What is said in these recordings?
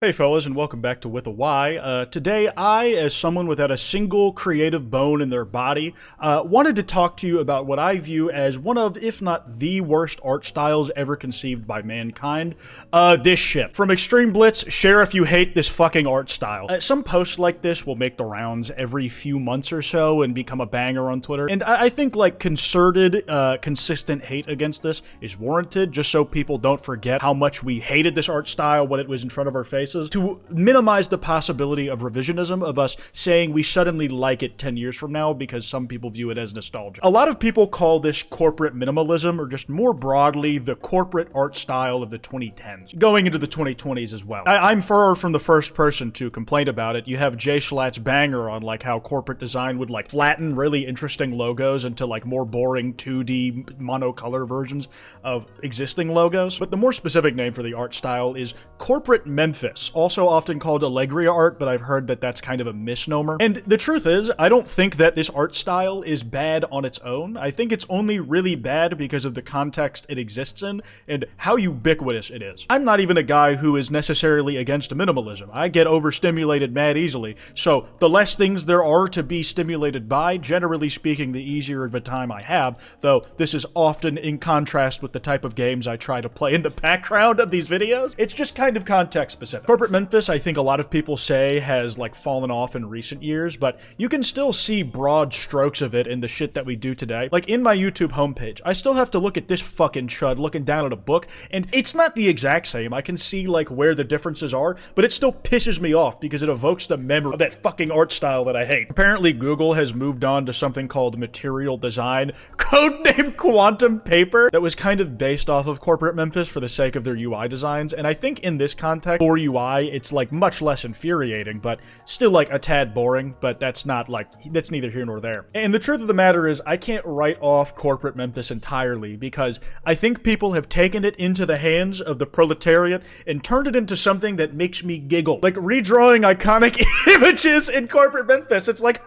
Hey fellas, and welcome back to With a Y. Today, I, as someone without a single creative bone in their body, wanted to talk to you about what I view as one of, if not the worst art styles ever conceived by mankind. This shit. From Extreme Blitz, share if you hate this fucking art style. Some posts like this will make the rounds every few months or so and become a banger on Twitter, and I think like concerted, consistent hate against this is warranted, just so people don't forget how much we hated this art style when it was in front of our faces. To minimize the possibility of revisionism, of us saying we suddenly like it 10 years from now because some people view it as nostalgia. A lot of people call this corporate minimalism, or just more broadly, the corporate art style of the 2010s, going into the 2020s as well. I'm far from the first person to complain about it. You have Jay Schlatt's banger on like how corporate design would like flatten really interesting logos into like more boring 2D monocolor versions of existing logos. But the more specific name for the art style is corporate Memphis. Also often called Allegria art, but I've heard that that's kind of a misnomer. And the truth is, I don't think that this art style is bad on its own. I think it's only really bad because of the context it exists in and how ubiquitous it is. I'm not even a guy who is necessarily against minimalism. I get overstimulated mad easily, so the less things there are to be stimulated by, generally speaking, the easier of a time I have, though this is often in contrast with the type of games I try to play in the background of these videos. It's just kind of context specific. Corporate Memphis, I think a lot of people say, has like fallen off in recent years, but you can still see broad strokes of it in the shit that we do today. Like in my YouTube homepage, I still have to look at this fucking chud looking down at a book, and it's not the exact same. I can see like where the differences are, but it still pisses me off because it evokes the memory of that fucking art style that I hate. Apparently Google has moved on to something called material design, codenamed quantum paper, that was kind of based off of corporate Memphis for the sake of their UI designs, and I think in this context, for UI, it's like much less infuriating, but still like a tad boring, but that's neither here nor there. And the truth of the matter is, I can't write off corporate Memphis entirely because I think people have taken it into the hands of the proletariat and turned it into something that makes me giggle. Like redrawing iconic images in corporate Memphis. It's like,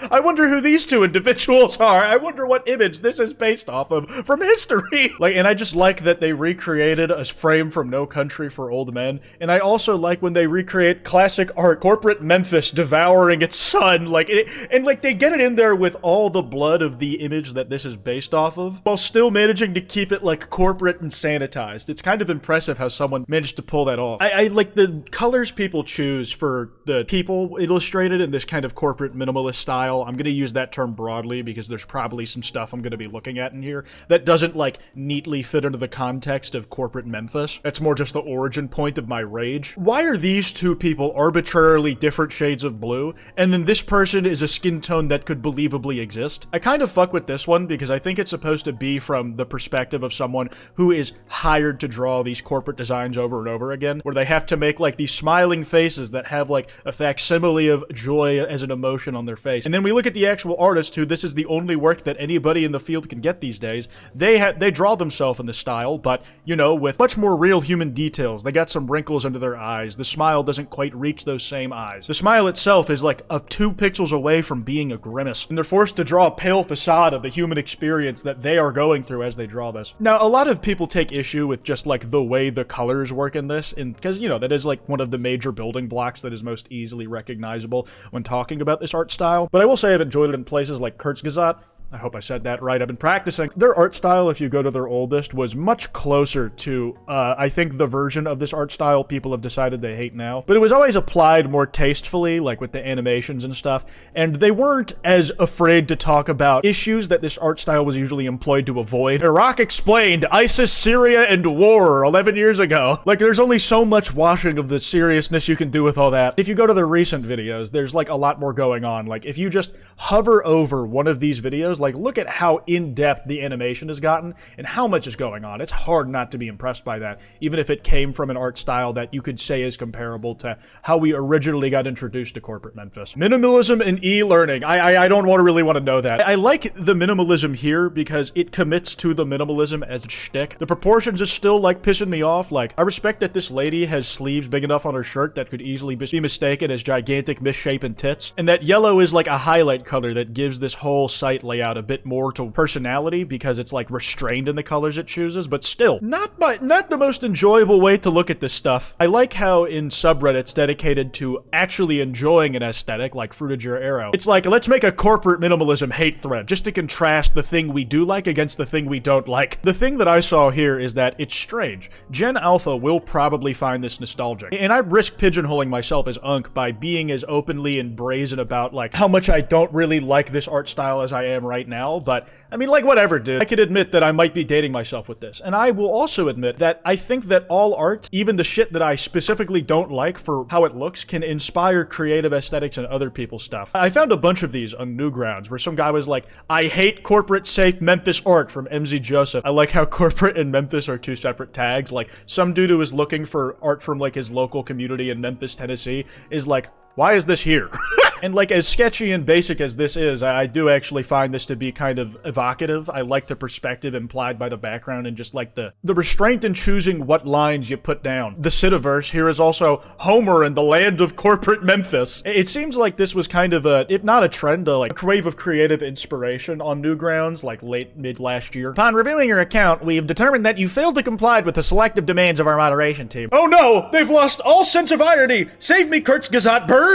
I wonder who these two individuals are. I wonder what image this is based off of from history. And I just like that they recreated a frame from No Country for Old Men, and I also like when they recreate classic art, corporate Memphis devouring its son, and they get it in there with all the blood of the image that this is based off of, while still managing to keep it like corporate and sanitized. It's kind of impressive how someone managed to pull that off. I like the colors people choose for the people illustrated in this kind of corporate minimalist style. I'm gonna use that term broadly because there's probably some stuff I'm gonna be looking at in here that doesn't like neatly fit into the context of corporate Memphis. That's more just the origin point of my rage. Why are these two people arbitrarily different shades of blue, and then this person is a skin tone that could believably exist? I kind of fuck with this one because I think it's supposed to be from the perspective of someone who is hired to draw these corporate designs over and over again, where they have to make like these smiling faces that have like a facsimile of joy as an emotion on their face. And then we look at the actual artist, who this is the only work that anybody in the field can get these days. They draw themselves in this style, but you know, with much more real human details. They got some wrinkles under their eyes. The smile doesn't quite reach those same eyes. The smile itself is like 2 pixels away from being a grimace, and they're forced to draw a pale facade of the human experience that they are going through as they draw this. Now, a lot of people take issue with just like the way the colors work in this, and because, you know, that is like one of the major building blocks that is most easily recognizable when talking about this art style. But I will say I've enjoyed it in places like Kurzgesagt. I hope I said that right. I've been practicing. Their art style, if you go to their oldest, was much closer to, I think, the version of this art style people have decided they hate now. But it was always applied more tastefully, like with the animations and stuff, and they weren't as afraid to talk about issues that this art style was usually employed to avoid. Iraq explained, ISIS, Syria, and war 11 years ago. Like, there's only so much washing of the seriousness you can do with all that. If you go to their recent videos, there's like a lot more going on. Like, if you just hover over one of these videos, like, look at how in-depth the animation has gotten and how much is going on. It's hard not to be impressed by that, even if it came from an art style that you could say is comparable to how we originally got introduced to corporate Memphis. Minimalism and e-learning. I don't really want to know that. I like the minimalism here because it commits to the minimalism as a shtick. The proportions is still, like, pissing me off. Like, I respect that this lady has sleeves big enough on her shirt that could easily be mistaken as gigantic misshapen tits, and that yellow is like a highlight color that gives this whole site layout layout a bit more to personality because it's like restrained in the colors it chooses, but still, not the most enjoyable way to look at this stuff. I like how in subreddits dedicated to actually enjoying an aesthetic, like Fruited Your Arrow, it's like, let's make a corporate minimalism hate thread just to contrast the thing we do like against the thing we don't like. The thing that I saw here is that it's strange. Gen Alpha will probably find this nostalgic, and I risk pigeonholing myself as Unk by being as openly and brazen about like how much I don't really like this art style as I am right now, but I mean, like, whatever, dude. I could admit that I might be dating myself with this, and I will also admit that I think that all art, even the shit that I specifically don't like for how it looks, can inspire creative aesthetics in other people's stuff. I found a bunch of these on Newgrounds where some guy was like, I hate corporate safe Memphis art from MZ Joseph. I like how corporate and Memphis are two separate tags. Like, some dude who is looking for art from like his local community in Memphis, Tennessee is like, why is this here? And like, as sketchy and basic as this is, I do actually find this to be kind of evocative. I like the perspective implied by the background and just like the restraint in choosing what lines you put down. The Cityverse here is also Homer and the land of corporate Memphis. It seems like this was kind of a, if not a trend, like a wave of creative inspiration on Newgrounds, like mid last year. Upon reviewing your account, we've determined that you failed to comply with the selective demands of our moderation team. Oh no, they've lost all sense of irony. Save me, Kurzgesagt bird.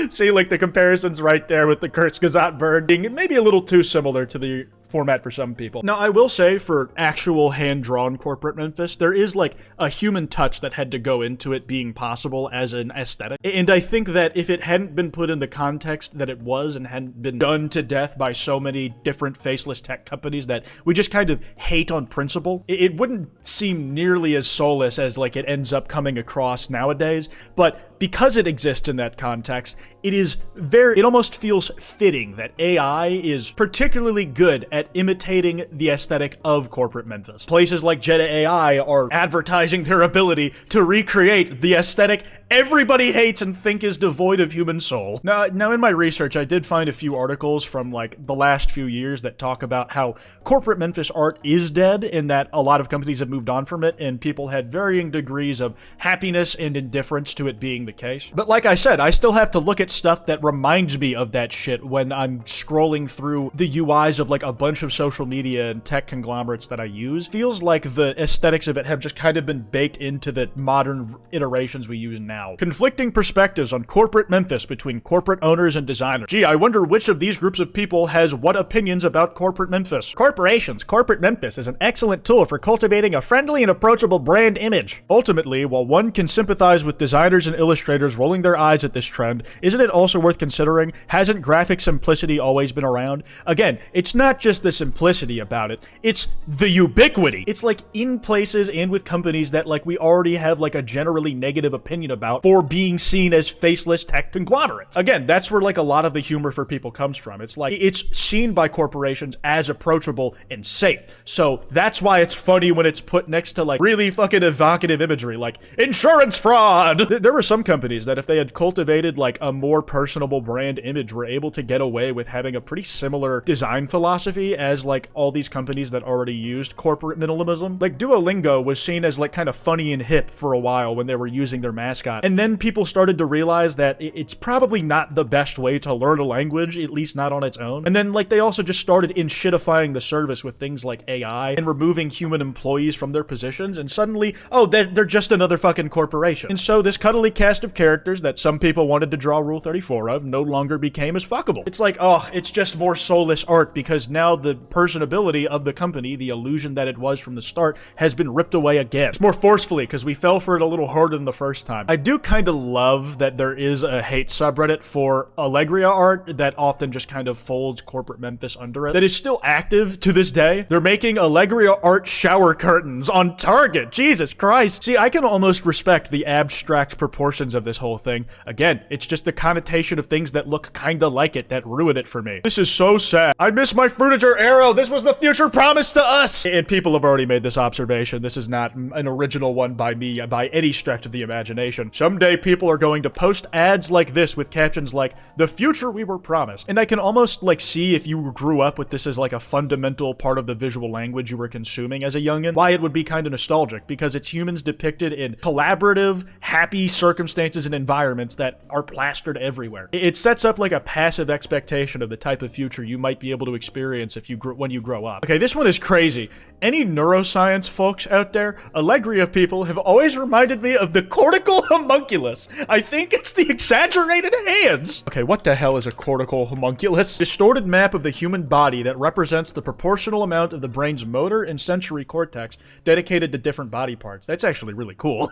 See, like, the comparisons right there with the Kurzgesagt bird being maybe a little too similar to the format for some people. Now, I will say, for actual hand-drawn corporate Memphis, there is like a human touch that had to go into it being possible as an aesthetic. And I think that if it hadn't been put in the context that it was and hadn't been done to death by so many different faceless tech companies that we just kind of hate on principle, it wouldn't seem nearly as soulless as like it ends up coming across nowadays. But because it exists in that context, it almost feels fitting that AI is particularly good at imitating the aesthetic of corporate Memphis. Places like Jetta AI are advertising their ability to recreate the aesthetic everybody hates and think is devoid of human soul. Now in my research, I did find a few articles from like the last few years that talk about how corporate Memphis art is dead and that a lot of companies have moved on from it and people had varying degrees of happiness and indifference to it being the case. But like I said, I still have to look at stuff that reminds me of that shit when I'm scrolling through the UIs of like a bunch of social media and tech conglomerates that I use. Feels like the aesthetics of it have just kind of been baked into the modern iterations we use now. Conflicting perspectives on corporate Memphis between corporate owners and designers. Gee, I wonder which of these groups of people has what opinions about corporate Memphis. Corporations. Corporate Memphis is an excellent tool for cultivating a friendly and approachable brand image. Ultimately, while one can sympathize with designers and illustrators rolling their eyes at this trend, isn't it also worth considering, hasn't graphic simplicity always been around? Again, it's not just the simplicity about it, it's the ubiquity. It's like in places and with companies that like we already have like a generally negative opinion about for being seen as faceless tech conglomerates. Again, that's where like a lot of the humor for people comes from. It's like, it's seen by corporations as approachable and safe. So that's why it's funny when it's put next to like really fucking evocative imagery like insurance fraud. There were some companies that if they had cultivated like a more personable brand image were able to get away with having a pretty similar design philosophy as like all these companies that already used corporate minimalism. Like Duolingo was seen as like kind of funny and hip for a while when they were using their mascot. And then people started to realize that it's probably not the best way to learn a language, at least not on its own. And then like they also just started in-shitifying the service with things like AI and removing human employees from their positions. And suddenly, oh, they're just another fucking corporation. And so this cuddly cast of characters that some people wanted to draw Rule 34 of no longer became as fuckable. It's like, oh, it's just more soulless art because now the personability of the company, the illusion that it was from the start, has been ripped away again. It's more forcefully because we fell for it a little harder than the first time. I do kind of love that there is a hate subreddit for Allegria art that often just kind of folds corporate Memphis under it. That is still active to this day. They're making Allegria art shower curtains on Target. Jesus Christ. See, I can almost respect the abstract proportions of this whole thing. Again, it's just the connotation of things that look kinda like it that ruin it for me. This is so sad. I miss my Fruitage future arrow. This was the future promised to us. And people have already made this observation. This is not an original one by me by any stretch of the imagination. Someday people are going to post ads like this with captions like, the future we were promised. And I can almost like see, if you grew up with this as like a fundamental part of the visual language you were consuming as a youngin', why it would be kind of nostalgic, because it's humans depicted in collaborative, happy circumstances and environments that are plastered everywhere. It sets up like a passive expectation of the type of future you might be able to experience if you when you grow up. Okay, this one is crazy. Any neuroscience folks out there, Allegria people have always reminded me of the cortical homunculus. I think it's the exaggerated hands. Okay, what the hell is a cortical homunculus? Distorted map of the human body that represents the proportional amount of the brain's motor and sensory cortex dedicated to different body parts. That's actually really cool.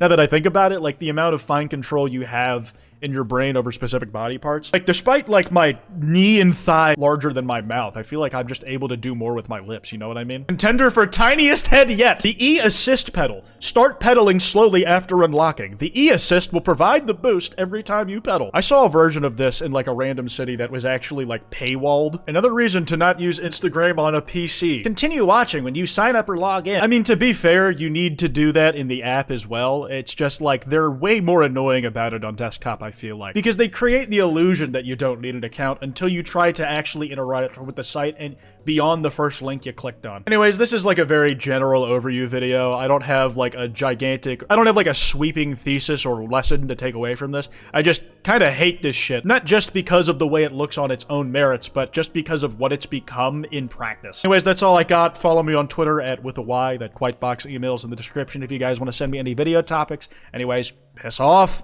Now that I think about it, like the amount of fine control you have in your brain over specific body parts. Like, despite like my knee and thigh larger than my mouth, I feel like I'm just able to do more with my lips, you know what I mean? Contender for tiniest head yet. The E-Assist pedal. Start pedaling slowly after unlocking. The E-Assist will provide the boost every time you pedal. I saw a version of this in like a random city that was actually like paywalled. Another reason to not use Instagram on a PC. Continue watching when you sign up or log in. I mean, to be fair, you need to do that in the app as well. It's just like, they're way more annoying about it on desktop, I feel like, because they create the illusion that you don't need an account until you try to actually interact with the site and beyond the first link you clicked on. Anyways, this is like a very general overview video. I don't have like a sweeping thesis or lesson to take away from this. I just kind of hate this shit. Not just because of the way it looks on its own merits, but just because of what it's become in practice. Anyways, that's all I got. Follow me on Twitter at with a Y. That kwytebox email's in the description if you guys want to send me any video topics. Anyways, piss off.